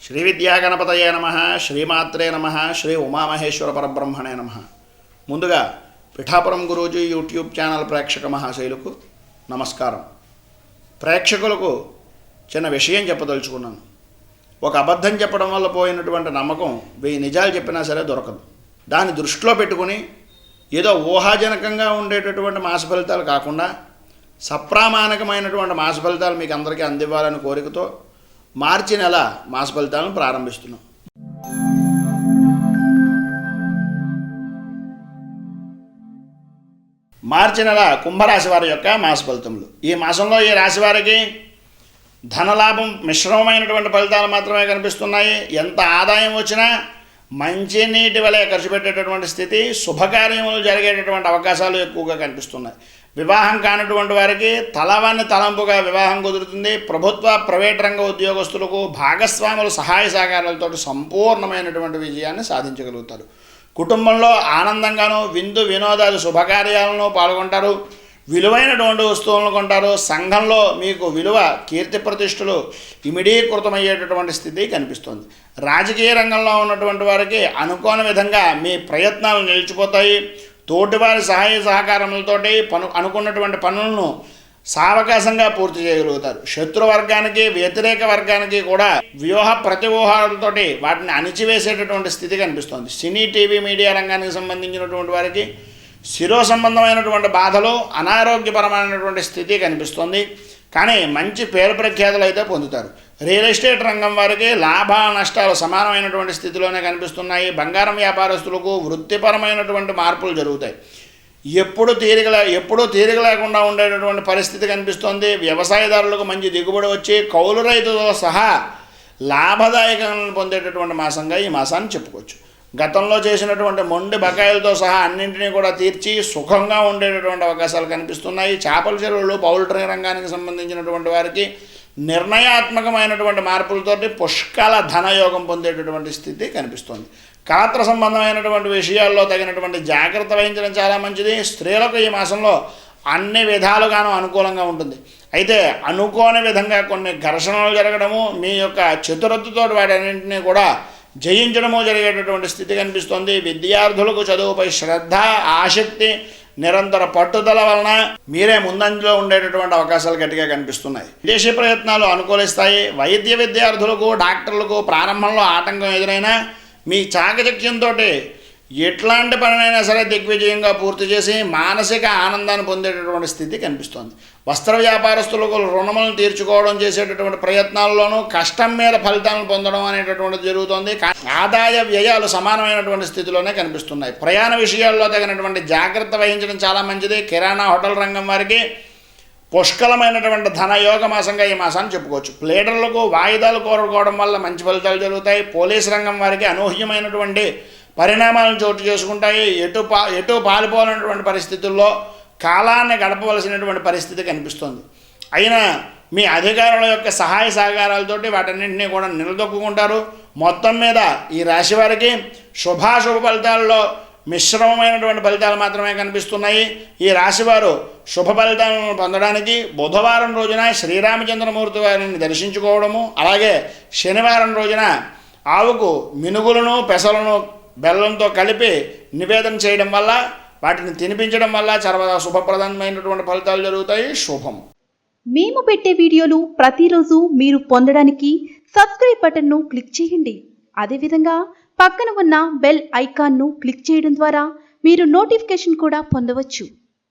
శ్రీ విద్యాగణపతయే నమః, శ్రీమాత్రే నమః, శ్రీ ఉమామహేశ్వర పరబ్రహ్మణే నమః. ముందుగా పిఠాపురం గురూజీ యూట్యూబ్ ఛానల్ ప్రేక్షక మహాశైలకు నమస్కారం. ప్రేక్షకులకు చిన్న విషయం చెప్పదలుచుకున్నాను. ఒక అబద్ధం చెప్పడం వల్ల పోయినటువంటి నమ్మకం 1000 నిజాలు చెప్పినా సరే దొరకదు. దాన్ని దృష్టిలో పెట్టుకుని ఏదో ఊహాజనకంగా ఉండేటటువంటి మాస ఫలితాలు కాకుండా సప్రామాణికమైనటువంటి మాస ఫలితాలు మీకు అందరికీ అందివ్వాలని కోరికతో మార్చి నెల మాస ఫలితాలను ప్రారంభిస్తున్నాం. మార్చి నెల కుంభరాశి వారి యొక్క మాస ఫలితములు. ఈ మాసంలో ఈ రాశి వారికి ధనలాభం మిశ్రమమైనటువంటి ఫలితాలు మాత్రమే కనిపిస్తున్నాయి. ఎంత ఆదాయం వచ్చినా మంచినీటి వలె ఖర్చు పెట్టేటటువంటి స్థితి, శుభకార్యములు జరిగేటటువంటి అవకాశాలు ఎక్కువగా కనిపిస్తున్నాయి. వివాహం కానటువంటి వారికి తలవాన్ని తలంపుగా వివాహం కుదురుతుంది. ప్రభుత్వ ప్రైవేట్ రంగ ఉద్యోగస్తులకు భాగస్వాముల సహాయ సహకారాలతో సంపూర్ణమైనటువంటి విజయాన్ని సాధించగలుగుతారు. కుటుంబంలో ఆనందంగాను విందు వినోదాలు శుభకార్యాలను పాల్గొంటారు. విలువైనటువంటి వస్తువులను కొంటారు. సంఘంలో మీకు విలువ కీర్తి ప్రతిష్టలు ఇమిడీకృతమయ్యేటటువంటి స్థితి కనిపిస్తుంది. రాజకీయ రంగంలో ఉన్నటువంటి వారికి అనుకోని విధంగా మీ ప్రయత్నాలు నిలిచిపోతాయి. తోటివారి సహాయ సహకారములతోటి అనుకున్నటువంటి పనులను సావకాశంగా పూర్తి చేయగలుగుతారు. శత్రువర్గానికి వ్యతిరేక వర్గానికి కూడా వ్యూహ ప్రతివ్యూహాలతోటి వాటిని అణిచివేసేటటువంటి స్థితి కనిపిస్తుంది. సినీ టీవీ మీడియా రంగానికి సంబంధించినటువంటి వారికి శిరో సంబంధమైనటువంటి బాధలు, అనారోగ్యపరమైనటువంటి స్థితి కనిపిస్తుంది. కానీ మంచి పేరు ప్రఖ్యాతులు అయితే పొందుతారు. రియల్ ఎస్టేట్ రంగం వారికి లాభ నష్టాలు సమానమైనటువంటి స్థితిలోనే కనిపిస్తున్నాయి. బంగారం వ్యాపారస్తులకు వృత్తిపరమైనటువంటి మార్పులు జరుగుతాయి. ఎప్పుడూ తీరిక లేకుండా ఉండేటటువంటి పరిస్థితి కనిపిస్తుంది. వ్యవసాయదారులకు మంచి దిగుబడి వచ్చి కౌలు రైతుతో సహా లాభదాయకంగా పొందేటటువంటి మాసంగా ఈ మాసాన్ని చెప్పుకోవచ్చు. గతంలో చేసినటువంటి మొండి బకాయిలతో సహా అన్నింటినీ కూడా తీర్చి సుఖంగా ఉండేటటువంటి అవకాశాలు కనిపిస్తున్నాయి. చేపల చెరువులు, పౌల్ట్రీ రంగానికి సంబంధించినటువంటి వారికి నిర్ణయాత్మకమైనటువంటి మార్పులతోటి పుష్కల ధనయోగం పొందేటటువంటి స్థితి కనిపిస్తుంది. కళత్ర సంబంధమైనటువంటి విషయాల్లో తగినటువంటి జాగ్రత్త వహించడం చాలా మంచిది. స్త్రీలకు ఈ మాసంలో అన్ని విధాలుగాను అనుకూలంగా ఉంటుంది. అయితే అనుకోని విధంగా కొన్ని ఘర్షణలు జరగడము, మీ యొక్క చతురతతో వాటన్నింటినీ కూడా జయించడము జరిగేటటువంటి స్థితి కనిపిస్తుంది. విద్యార్థులకు చదువుపై శ్రద్ధ, ఆసక్తి, నిరంతర పట్టుదల వలన మీరే ముందంజలో ఉండేటటువంటి అవకాశాలు గట్టిగా కనిపిస్తున్నాయి. విదేశీ ప్రయత్నాలు అనుకూలిస్తాయి. వైద్య విద్యార్థులకు, డాక్టర్లకు ప్రారంభంలో ఆటంకం ఎదురైనా మీ చాకచక్యంతో ఎట్లాంటి పనినైనా సరే దిగ్విజయంగా పూర్తి చేసి మానసిక ఆనందాన్ని పొందేటటువంటి స్థితి కనిపిస్తుంది. వస్త్ర వ్యాపారస్తులకు రుణములను తీర్చుకోవడం చేసేటటువంటి ప్రయత్నాల్లోనూ కష్టం మీద ఫలితాలను పొందడం అనేటటువంటిది జరుగుతుంది. ఆదాయ వ్యయాలు సమానమైనటువంటి స్థితిలోనే కనిపిస్తున్నాయి. ప్రయాణ విషయాల్లో తగినటువంటి జాగ్రత్త వహించడం చాలా మంచిది. కిరాణా హోటల్ రంగం వారికి పుష్కలమైనటువంటి ధనయోగ మాసంగా ఈ మాసాన్ని చెప్పుకోవచ్చు. ప్లేడర్లకు వాయిదాలు కోరుకోవడం వల్ల మంచి ఫలితాలు జరుగుతాయి. పోలీస్ రంగం వారికి అనూహ్యమైనటువంటి పరిణామాలను చోటు చేసుకుంటాయి. ఎటు పాలిపోలేనటువంటి పరిస్థితుల్లో కాలాన్ని గడపవలసినటువంటి పరిస్థితి కనిపిస్తుంది. అయినా మీ అధికారుల యొక్క సహాయ సహకారాలతోటి వాటన్నింటినీ కూడా నిలదొక్కుంటారు. మొత్తం మీద ఈ రాశి వారికి శుభాశుభ ఫలితాల్లో మిశ్రమమైనటువంటి ఫలితాలు మాత్రమే కనిపిస్తున్నాయి. ఈ రాశివారు శుభ ఫలితాలను పొందడానికి బుధవారం రోజున శ్రీరామచంద్రమూర్తి వారిని దర్శించుకోవడము, అలాగే శనివారం రోజున ఆవుకు మినుగులను, పెసలను బెల్లంతో కలిపి నివేదన చేయడం వల్ల, వాటిని తినిపించడం వల్ల చాలా శుభప్రదమైనటువంటి ఫలితాలు జరుగుతాయి. శుభం. మేము పెట్టే వీడియోలు ప్రతిరోజు మీరు పొందడానికి సబ్స్క్రైబ్ బటన్ను క్లిక్ చేయండి. అదేవిధంగా పక్కన ఉన్న బెల్ ఐకాన్ను క్లిక్ చేయడం ద్వారా మీరు నోటిఫికేషన్ కూడా పొందవచ్చు.